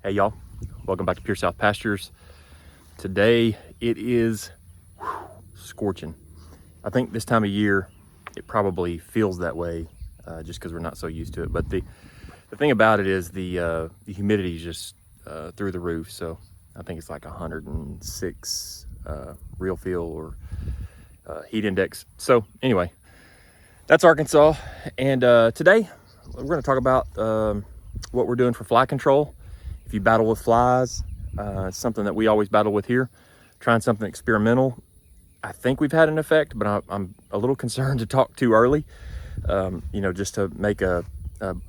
Hey y'all, welcome back to Pure South Pastures. Today it is scorching. I think this time of year it probably feels that way just because we're not so used to it. But the thing about it is the humidity is just through the roof. So I think it's like 106 real feel or heat index. So anyway, that's Arkansas. And today we're going to talk about what we're doing for fly control. If you battle with flies, it's something that we always battle with here. Trying something experimental. I think we've had an effect, but I'm a little concerned to talk too early. Just to make a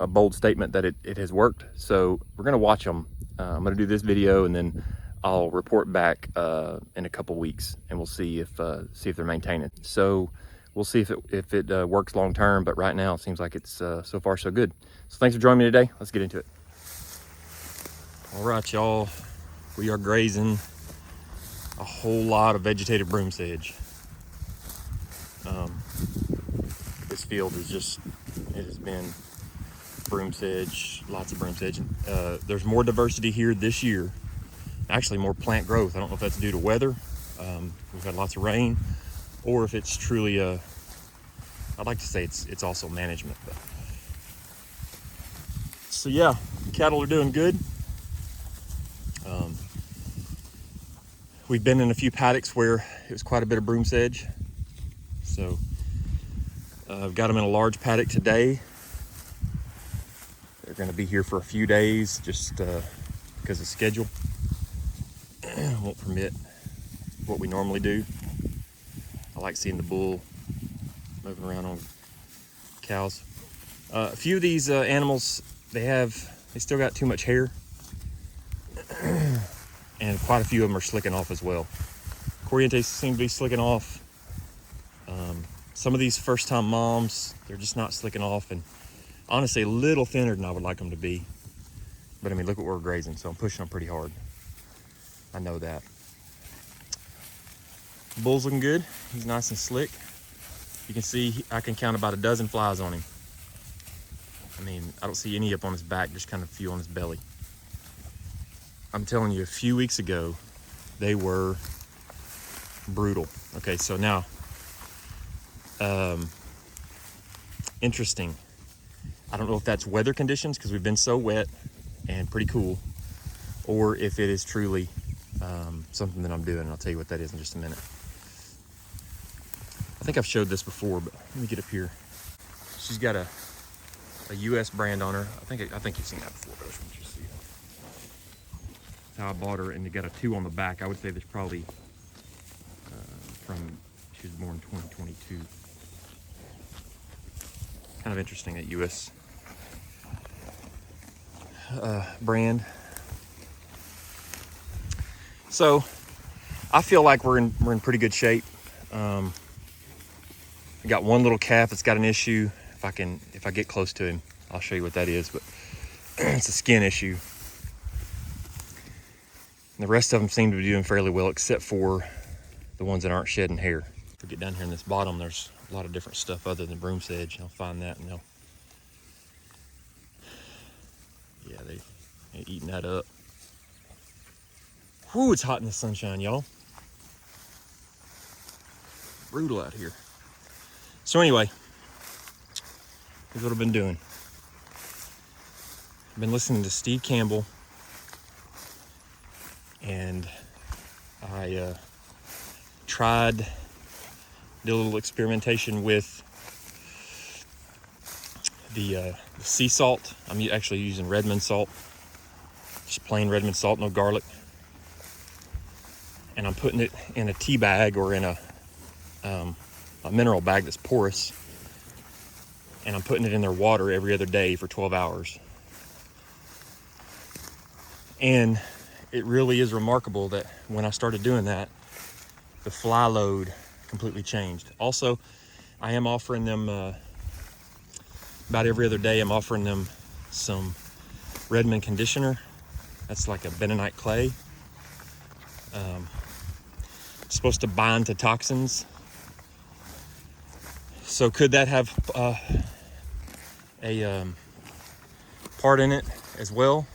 bold statement that it has worked. So we're gonna watch them. I'm gonna do this video and then I'll report back in a couple weeks, and we'll see if they're maintaining. So we'll see if it works long term. But right now it seems like it's so far so good. So thanks for joining me today. Let's get into it. All right, y'all, we are grazing a whole lot of vegetated broom sedge. This field is it has been broom sedge, lots of broom sedge. There's more diversity here this year, actually more plant growth. I don't know if that's due to weather. We've had lots of rain, or if it's truly I'd like to say it's also management. But. So yeah, cattle are doing good. We've been in a few paddocks where it was quite a bit of broom sedge. So I've got them in a large paddock today. They're going to be here for a few days just because of schedule. Won't permit what we normally do. I like seeing the bull moving around on cows. A few of these animals, they still got too much hair. And quite a few of them are slicking off as well. Corrientes seem to be slicking off. Some of these first-time moms, they're just not slicking off, and honestly, a little thinner than I would like them to be. But I mean, look what we're grazing, so I'm pushing them pretty hard. I know that. The bull's looking good. He's nice and slick. You can see I can count about a dozen flies on him. I mean, I don't see any up on his back, just kind of a few on his belly. I'm telling you, a few weeks ago, they were brutal. Okay, so now, interesting. I don't know if that's weather conditions because we've been so wet and pretty cool, or if it is truly something that I'm doing. And I'll tell you what that is in just a minute. I think I've showed this before, but let me get up here. She's got a US brand on her. I think you've seen that before, but I just want you to see it. That's how I bought her, and they got a 2 on the back. I would say there's probably she was born 2022. Kind of interesting, that US brand. So I feel like we're in pretty good shape. I got one little calf that's got an issue. If I get close to him, I'll show you what that is, but it's a skin issue. And the rest of them seem to be doing fairly well, except for the ones that aren't shedding hair. If we get down here in this bottom, there's a lot of different stuff other than broom sedge. I'll find that, and they're eating that up. Whew, it's hot in the sunshine, y'all. Brutal out here. So anyway, here's what I've been doing. I've been listening to Steve Campbell, and I did a little experimentation with the sea salt. I'm actually using Redmond salt, just plain Redmond salt, no garlic. And I'm putting it in a tea bag or in a mineral bag that's porous. And I'm putting it in their water every other day for 12 hours. And it really is remarkable that when I started doing that, the fly load completely changed. Also, I am offering them about every other day. I'm offering them some Redmond conditioner. That's like a bentonite clay. It's supposed to bind to toxins. So could that have a part in it as well?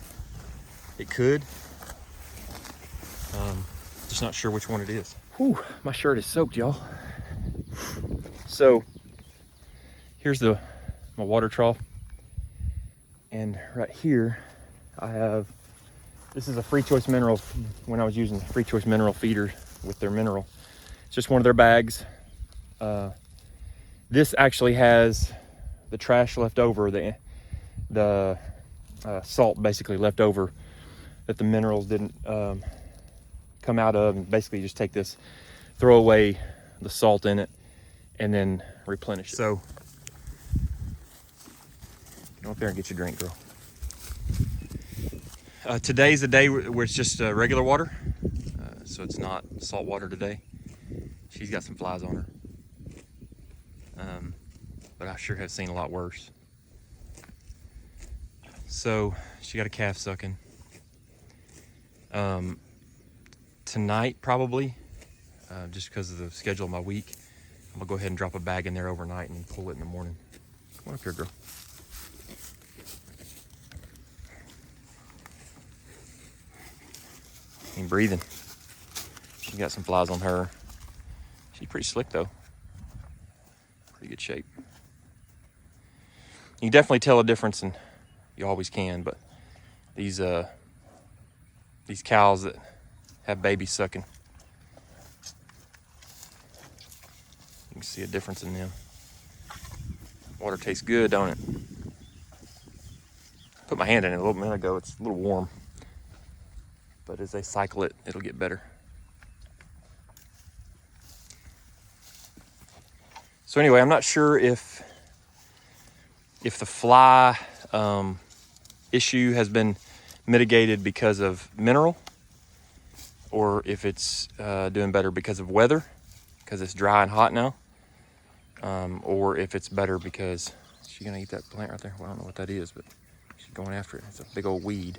It could. Just not sure which one it is. Whew, my shirt is soaked, y'all. So here's my water trough. And right here, I have, this is a Free Choice Mineral, when I was using Free Choice Mineral feeder with their mineral. It's just one of their bags. This actually has the trash left over, the salt basically left over that the minerals didn't come out of, and basically just take this, throw away the salt in it, and then replenish it. So, go up there and get your drink, girl. Today's the day where it's just regular water, so it's not salt water today. She's got some flies on her, but I sure have seen a lot worse. So she got a calf sucking. Tonight probably, just because of the schedule of my week, I'm gonna go ahead and drop a bag in there overnight and pull it in the morning. Come on up here, girl. Ain't breathing. She got some flies on her. She's pretty slick though. Pretty good shape. You can definitely tell a difference, and you always can, but these cows that have babies sucking, you can see a difference in them. Water tastes good, don't it? Put my hand in it a little minute ago. It's a little warm, but as they cycle it, it'll get better. So anyway, I'm not sure if the fly issue has been mitigated because of mineral, or if it's doing better because of weather, because it's dry and hot now, or if it's better because she's gonna eat that plant right there. Well, I don't know what that is, but she's going after it. It's a big old weed.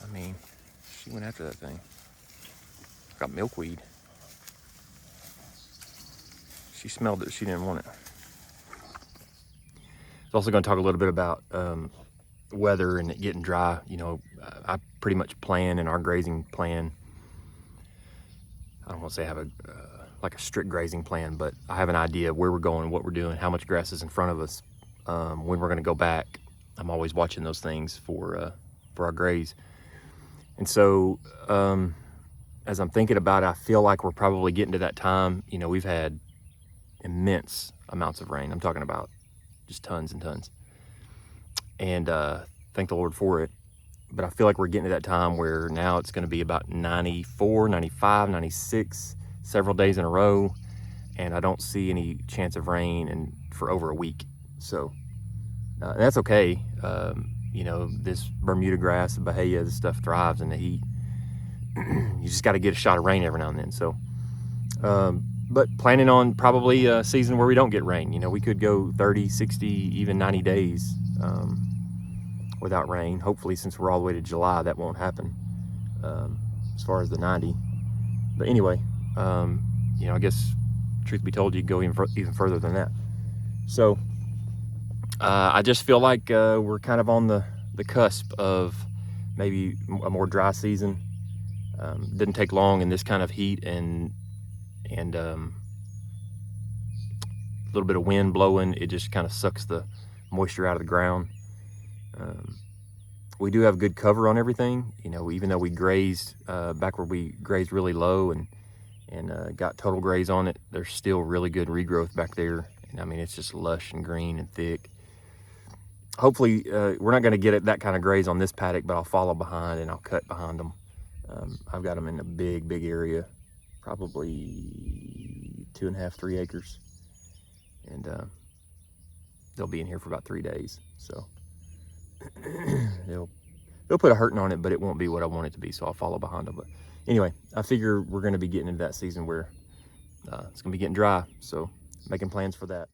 I mean, she went after that thing. Got milkweed. She smelled it. She didn't want it. I was also going to talk a little bit about weather and it getting dry. You know, I pretty much plan in our grazing plan. I don't want to say I have like a strict grazing plan, but I have an idea of where we're going, what we're doing, how much grass is in front of us, when we're going to go back. I'm always watching those things for our graze. And so as I'm thinking about it, I feel like we're probably getting to that time. You know, we've had immense amounts of rain. I'm talking about just tons and tons. And thank the Lord for it. But I feel like we're getting to that time where now it's going to be about 94, 95, 96 several days in a row. And I don't see any chance of rain for over a week. So that's okay. You know, this Bermuda grass, Bahia, this stuff thrives in the heat. You just got to get a shot of rain every now and then. So, but planning on probably a season where we don't get rain. You know, we could go 30, 60, even 90 days without rain. Hopefully, since we're all the way to July, that won't happen as far as the 90. But anyway, you know, I guess truth be told, you could go even further than that. So I just feel like we're kind of on the cusp of maybe a more dry season. Didn't take long in this kind of heat and a little bit of wind blowing. It just kind of sucks the moisture out of the ground. We do have good cover on everything. You know, even though we grazed back where we grazed really low and got total graze on it, there's still really good regrowth back there. And I mean, it's just lush and green and thick. Hopefully, we're not going to get that kind of graze on this paddock, but I'll follow behind and I'll cut behind them. I've got them in a big area, probably 2.5, 3 acres. And they'll be in here for about 3 days. So they'll put a hurting on it, but it won't be what I want it to be. So I'll follow behind them. But anyway, I figure we're going to be getting into that season where it's going to be getting dry. So making plans for that.